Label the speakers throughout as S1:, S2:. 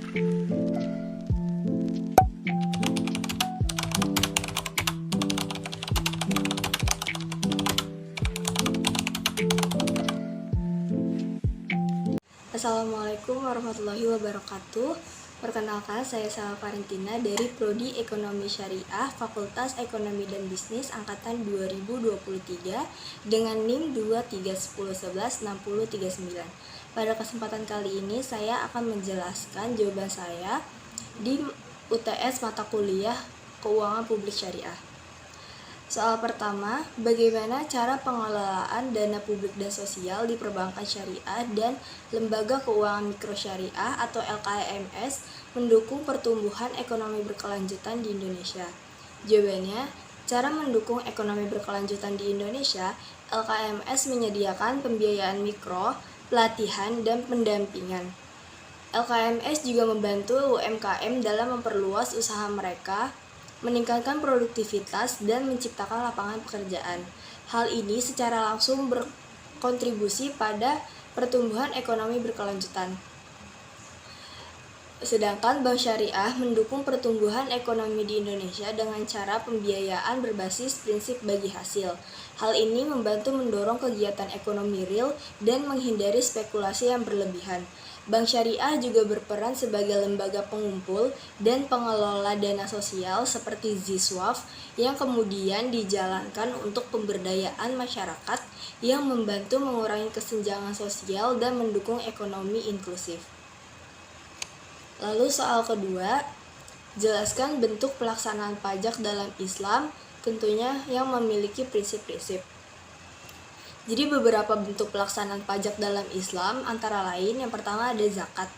S1: Assalamualaikum warahmatullahi wabarakatuh. Perkenalkan, saya Salma Valentina dari Prodi Ekonomi Syariah Fakultas Ekonomi dan Bisnis Angkatan 2023 dengan NIM 2310116039. Pada kesempatan kali ini saya akan menjelaskan jawaban saya di UTS mata kuliah Keuangan Publik Syariah. Soal pertama, bagaimana cara pengelolaan dana publik dan sosial di perbankan syariah dan lembaga keuangan mikro syariah atau LKMS mendukung pertumbuhan ekonomi berkelanjutan di Indonesia? Jawabannya, cara mendukung ekonomi berkelanjutan di Indonesia, LKMS menyediakan pembiayaan mikro, pelatihan, dan pendampingan. LKMS juga membantu UMKM dalam memperluas usaha mereka, meningkatkan produktivitas, dan menciptakan lapangan pekerjaan. Hal ini secara langsung berkontribusi pada pertumbuhan ekonomi berkelanjutan. Sedangkan Bank Syariah mendukung pertumbuhan ekonomi di Indonesia dengan cara pembiayaan berbasis prinsip bagi hasil. Hal ini membantu mendorong kegiatan ekonomi real dan menghindari spekulasi yang berlebihan. Bank Syariah juga berperan sebagai lembaga pengumpul dan pengelola dana sosial seperti ZISWAF yang kemudian dijalankan untuk pemberdayaan masyarakat yang membantu mengurangi kesenjangan sosial dan mendukung ekonomi inklusif. Lalu soal kedua, jelaskan bentuk pelaksanaan pajak dalam Islam, tentunya yang memiliki prinsip-prinsip. Jadi beberapa bentuk pelaksanaan pajak dalam Islam antara lain yang pertama ada zakat.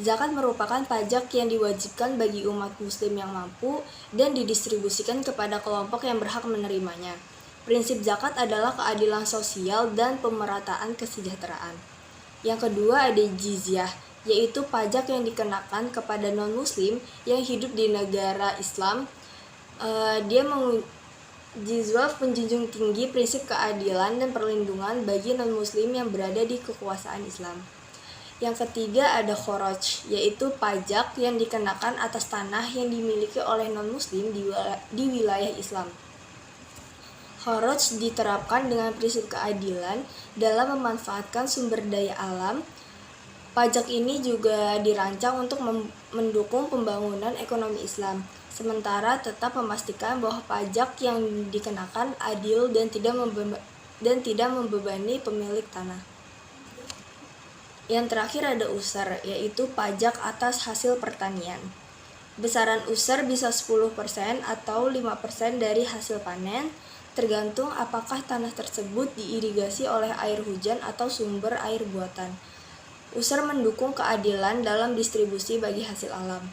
S1: Zakat merupakan pajak yang diwajibkan bagi umat muslim yang mampu dan didistribusikan kepada kelompok yang berhak menerimanya. Prinsip zakat adalah keadilan sosial dan pemerataan kesejahteraan. Yang kedua ada jizyah, yaitu pajak yang dikenakan kepada non-muslim yang hidup di negara Islam. ZISWAF menjunjung tinggi prinsip keadilan dan perlindungan bagi non-muslim yang berada di kekuasaan Islam. Yang ketiga ada kharaj, yaitu pajak yang dikenakan atas tanah yang dimiliki oleh non-muslim di wilayah Islam. Kharaj diterapkan dengan prinsip keadilan dalam memanfaatkan sumber daya alam. Pajak ini juga dirancang untuk mendukung pembangunan ekonomi Islam, sementara tetap memastikan bahwa pajak yang dikenakan adil dan tidak membebani pemilik tanah. Yang terakhir ada usar, yaitu pajak atas hasil pertanian. Besaran usar bisa 10% atau 5% dari hasil panen, tergantung apakah tanah tersebut diirigasi oleh air hujan atau sumber air buatan. Usar mendukung keadilan dalam distribusi bagi hasil alam.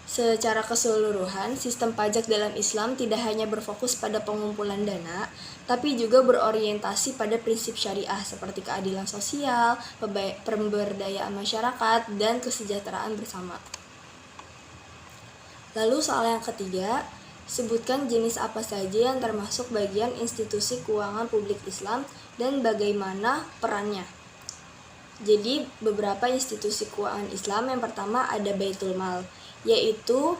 S1: Secara keseluruhan, sistem pajak dalam Islam tidak hanya berfokus pada pengumpulan dana, tapi juga berorientasi pada prinsip syariah seperti keadilan sosial, pemberdayaan masyarakat, dan kesejahteraan bersama. Lalu soal yang ketiga, sebutkan jenis apa saja yang termasuk bagian institusi keuangan publik Islam dan bagaimana perannya. Jadi beberapa institusi keuangan Islam, yang pertama ada Baitul Mal, yaitu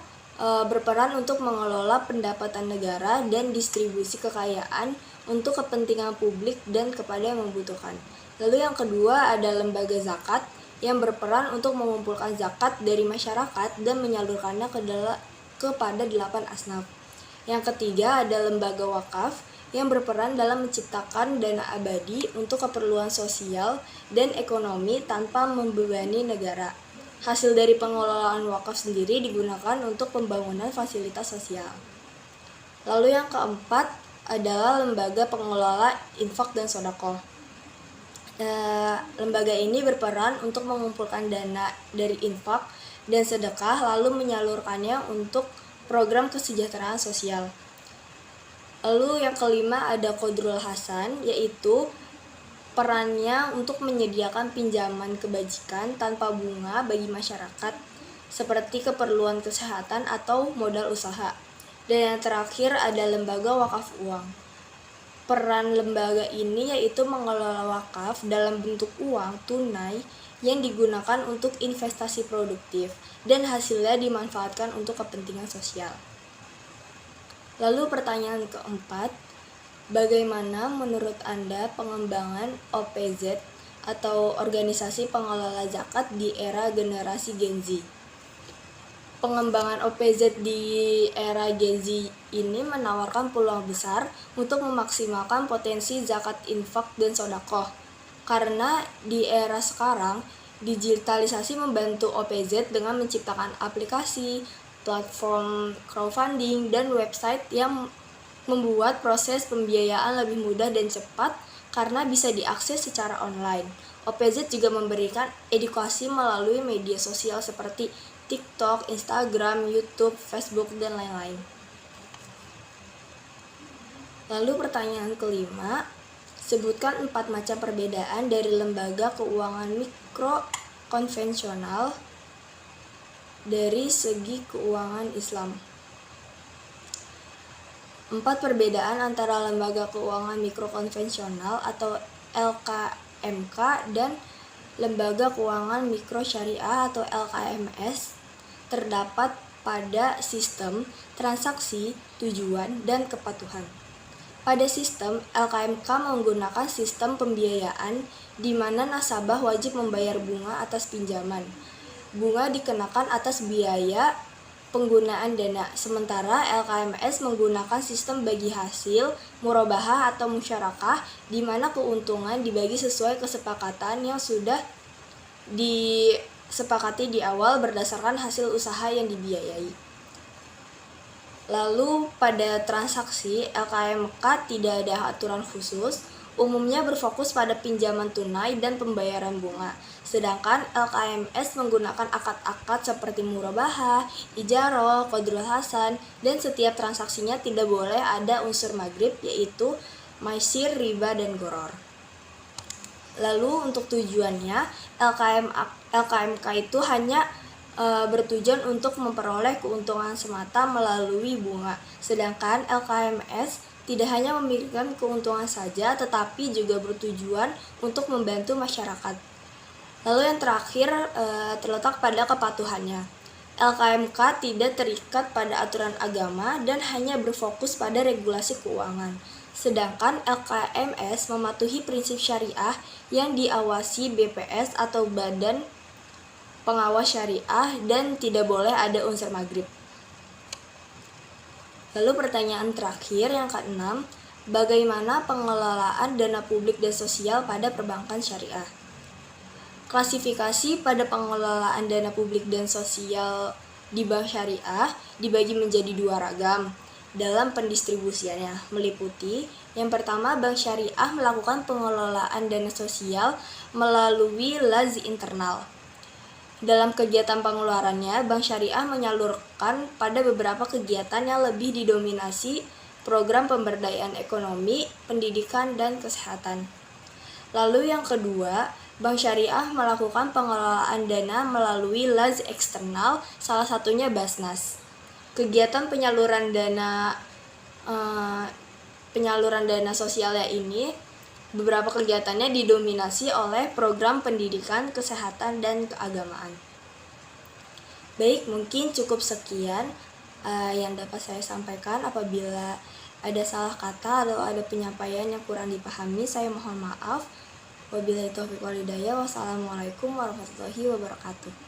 S1: berperan untuk mengelola pendapatan negara dan distribusi kekayaan untuk kepentingan publik dan kepada yang membutuhkan. Lalu yang kedua ada lembaga zakat yang berperan untuk mengumpulkan zakat dari masyarakat dan menyalurkannya kepada 8 asnaf. Yang ketiga ada lembaga wakaf yang berperan dalam menciptakan dana abadi untuk keperluan sosial dan ekonomi tanpa membebani negara. Hasil dari pengelolaan wakaf sendiri digunakan untuk pembangunan fasilitas sosial. Lalu yang keempat adalah lembaga pengelola infak dan sedekah. Lembaga ini berperan untuk mengumpulkan dana dari infak dan sedekah lalu menyalurkannya untuk program kesejahteraan sosial. Lalu yang kelima ada Qadrul Hasan, yaitu perannya untuk menyediakan pinjaman kebajikan tanpa bunga bagi masyarakat seperti keperluan kesehatan atau modal usaha. Dan yang terakhir ada lembaga wakaf uang. Peran lembaga ini yaitu mengelola wakaf dalam bentuk uang tunai yang digunakan untuk investasi produktif dan hasilnya dimanfaatkan untuk kepentingan sosial. Lalu pertanyaan keempat, bagaimana menurut Anda pengembangan OPZ atau Organisasi Pengelola Zakat di era generasi Gen Z? Pengembangan OPZ di era Gen Z ini menawarkan peluang besar untuk memaksimalkan potensi zakat infak dan sedekah. Karena di era sekarang, digitalisasi membantu OPZ dengan menciptakan aplikasi, platform crowdfunding, dan website yang membuat proses pembiayaan lebih mudah dan cepat karena bisa diakses secara online. OPZ juga memberikan edukasi melalui media sosial seperti TikTok, Instagram, YouTube, Facebook, dan lain-lain. Lalu pertanyaan kelima, sebutkan 4 macam perbedaan dari lembaga keuangan mikro konvensional dari segi keuangan Islam. 4 perbedaan antara lembaga keuangan mikro konvensional atau LKMK dan lembaga keuangan mikro syariah atau LKMS terdapat pada sistem, transaksi, tujuan, dan kepatuhan. Pada sistem, LKMK menggunakan sistem pembiayaan di mana nasabah wajib membayar bunga atas pinjaman. Bunga dikenakan atas biaya penggunaan dana, sementara LKMS menggunakan sistem bagi hasil, murabahah atau musyarakah, di mana keuntungan dibagi sesuai kesepakatan yang sudah disepakati di awal berdasarkan hasil usaha yang dibiayai. Lalu pada transaksi, LKMK tidak ada aturan khusus, umumnya berfokus pada pinjaman tunai dan pembayaran bunga. Sedangkan LKMS menggunakan akad-akad seperti murabahah, ijarah, qadrul hasan, dan setiap transaksinya tidak boleh ada unsur maghrib, yaitu maisir, riba, dan goror. Lalu untuk tujuannya, LKMK itu hanya bertujuan untuk memperoleh keuntungan semata melalui bunga. Sedangkan LKMS tidak hanya memberikan keuntungan saja, tetapi juga bertujuan untuk membantu masyarakat. Lalu yang terakhir terletak pada kepatuhannya. LKMK tidak terikat pada aturan agama dan hanya berfokus pada regulasi keuangan. Sedangkan LKMS mematuhi prinsip syariah yang diawasi BPS atau Badan Pengawas Syariah dan tidak boleh ada unsur maghrib. Lalu pertanyaan terakhir yang keenam, bagaimana pengelolaan dana publik dan sosial pada perbankan syariah? Klasifikasi pada pengelolaan dana publik dan sosial di bank syariah dibagi menjadi 2 ragam dalam pendistribusiannya, meliputi yang pertama, bank syariah melakukan pengelolaan dana sosial melalui lazi internal. Dalam kegiatan pengeluarannya, bank syariah menyalurkan pada beberapa kegiatan yang lebih didominasi program pemberdayaan ekonomi, pendidikan, dan kesehatan. Lalu yang kedua, bank syariah melakukan pengelolaan dana melalui laz eksternal, salah satunya Basnas. Kegiatan penyaluran dana sosialnya ini, beberapa kegiatannya didominasi oleh program pendidikan, kesehatan, dan keagamaan. Baik, mungkin cukup sekian yang dapat saya sampaikan. Apabila ada salah kata atau ada penyampaian yang kurang dipahami, saya mohon maaf. Wabillahi taufiq wal hidayah. Wassalamualaikum warahmatullahi wabarakatuh.